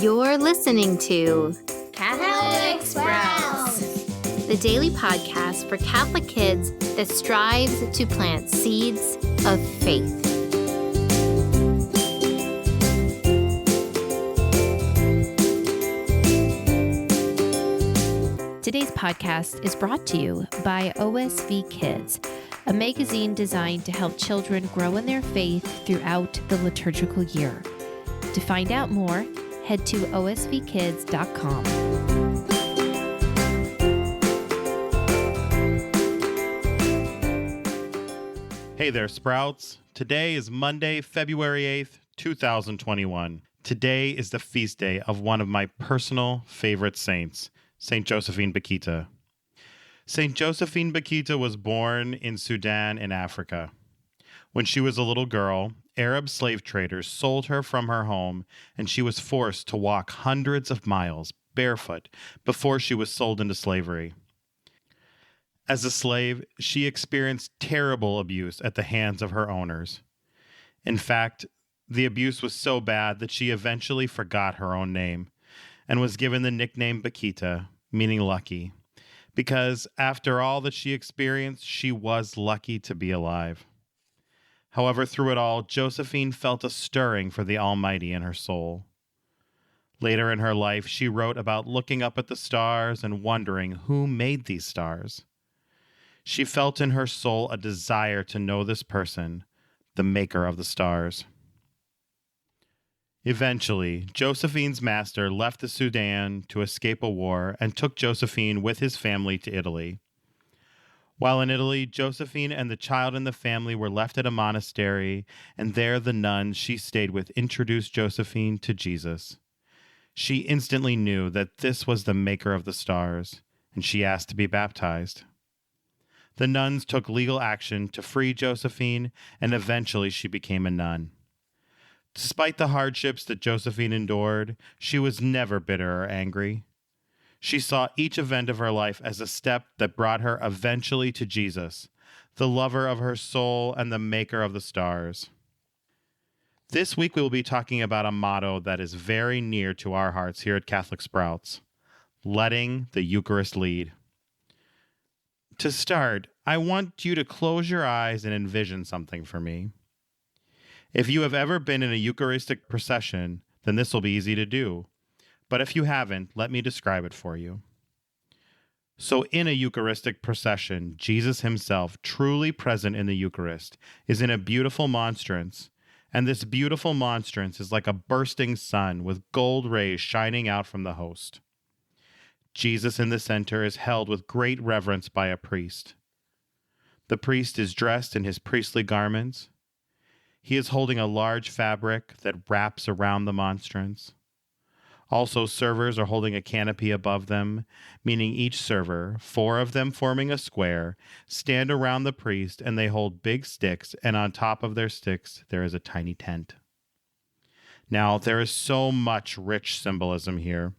You're listening to Catholic Sprouts, the daily podcast for Catholic kids that strives to plant seeds of faith. Today's podcast is brought to you by OSV Kids, a magazine designed to help children grow in their faith throughout the liturgical year. To find out more, head to osvkids.com. Hey there, Sprouts. Today is Monday, February 8th, 2021. Today is the feast day of one of my personal favorite saints, St. Josephine Bakhita. St. Josephine Bakhita was born in Sudan in Africa. When she was a little girl, Arab slave traders sold her from her home, and she was forced to walk hundreds of miles barefoot before she was sold into slavery. As a slave, she experienced terrible abuse at the hands of her owners. In fact, the abuse was so bad that she eventually forgot her own name and was given the nickname Bakhita, meaning lucky, because after all that she experienced, she was lucky to be alive. However, through it all, Josephine felt a stirring for the Almighty in her soul. Later in her life, she wrote about looking up at the stars and wondering who made these stars. She felt in her soul a desire to know this person, the maker of the stars. Eventually, Josephine's master left the Sudan to escape a war and took Josephine with his family to Italy. While in Italy, Josephine and the child in the family were left at a monastery, and there the nuns she stayed with introduced Josephine to Jesus. She instantly knew that this was the maker of the stars, and she asked to be baptized. The nuns took legal action to free Josephine, and eventually she became a nun. Despite the hardships that Josephine endured, she was never bitter or angry. She saw each event of her life as a step that brought her eventually to Jesus, the lover of her soul and the maker of the stars. This week we will be talking about a motto that is very near to our hearts here at Catholic Sprouts: letting the Eucharist lead. To start, I want you to close your eyes and envision something for me. If you have ever been in a Eucharistic procession, then this will be easy to do. But if you haven't, let me describe it for you. So in a Eucharistic procession, Jesus himself, truly present in the Eucharist, is in a beautiful monstrance, and this beautiful monstrance is like a bursting sun with gold rays shining out from the host. Jesus in the center is held with great reverence by a priest. The priest is dressed in his priestly garments. He is holding a large fabric that wraps around the monstrance. Also, servers are holding a canopy above them, meaning each server, 4 of them forming a square, stand around the priest, and they hold big sticks, and on top of their sticks there is a tiny tent. Now, there is so much rich symbolism here,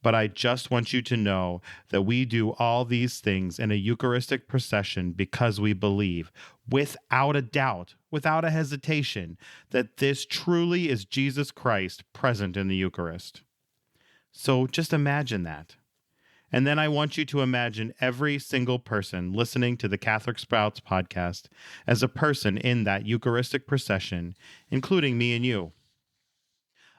but I just want you to know that we do all these things in a Eucharistic procession because we believe, without a doubt, without a hesitation, that this truly is Jesus Christ present in the Eucharist. So just imagine that. And then I want you to imagine every single person listening to the Catholic Sprouts podcast as a person in that Eucharistic procession, including me and you.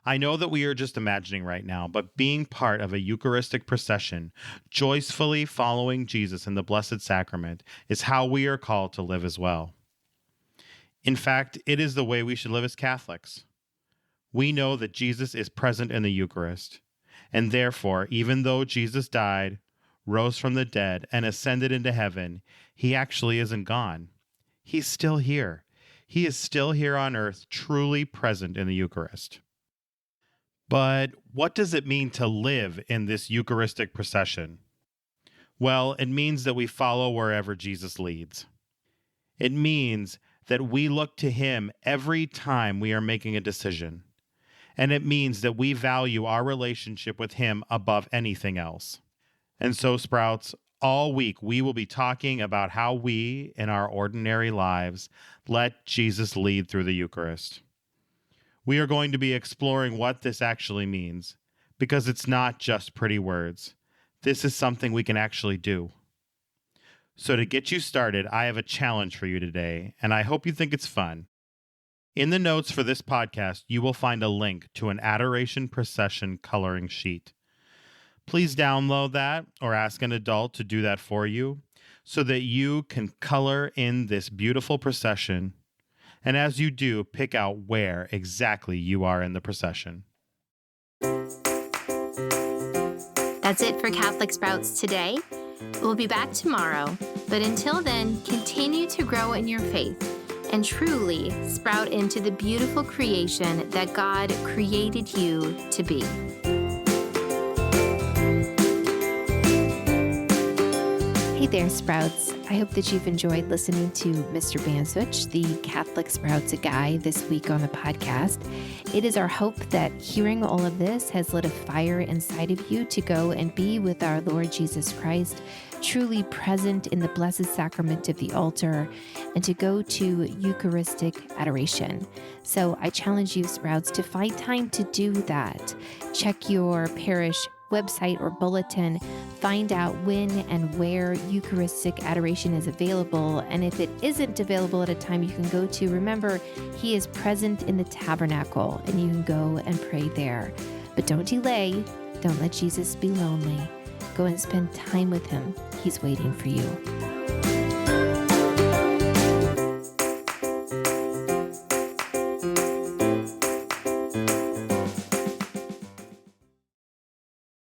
I know that we are just imagining right now, but being part of a Eucharistic procession, joyfully following Jesus in the Blessed Sacrament, is how we are called to live as well. In fact, it is the way we should live as Catholics. We know that Jesus is present in the Eucharist, and therefore, even though Jesus died, rose from the dead, and ascended into heaven, he actually isn't gone. He's still here. He is still here on earth, truly present in the Eucharist. But what does it mean to live in this Eucharistic procession? Well, it means that we follow wherever Jesus leads. It means that we look to him every time we are making a decision. And it means that we value our relationship with him above anything else. And so, Sprouts, all week we will be talking about how we, in our ordinary lives, let Jesus lead through the Eucharist. We are going to be exploring what this actually means, because it's not just pretty words. This is something we can actually do. So to get you started, I have a challenge for you today, and I hope you think it's fun. In the notes for this podcast, you will find a link to an Adoration Procession coloring sheet. Please download that or ask an adult to do that for you so that you can color in this beautiful procession. And as you do, pick out where exactly you are in the procession. That's it for Catholic Sprouts today. We'll be back tomorrow, but until then, continue to grow in your faith and truly sprout into the beautiful creation that God created you to be. Hey there, Sprouts. I hope that you've enjoyed listening to Mr. Banswitch, the Catholic Sprouts guy, this week on the podcast. It is our hope that hearing all of this has lit a fire inside of you to go and be with our Lord Jesus Christ, truly present in the blessed sacrament of the altar, and to go to Eucharistic adoration. So I challenge you, Sprouts, to find time to do that. Check your parish website or bulletin, find out when and where Eucharistic adoration is available. And if it isn't available at a time you can go to, remember, he is present in the tabernacle and you can go and pray there. But don't delay. Don't let Jesus be lonely. Go and spend time with him. He's waiting for you.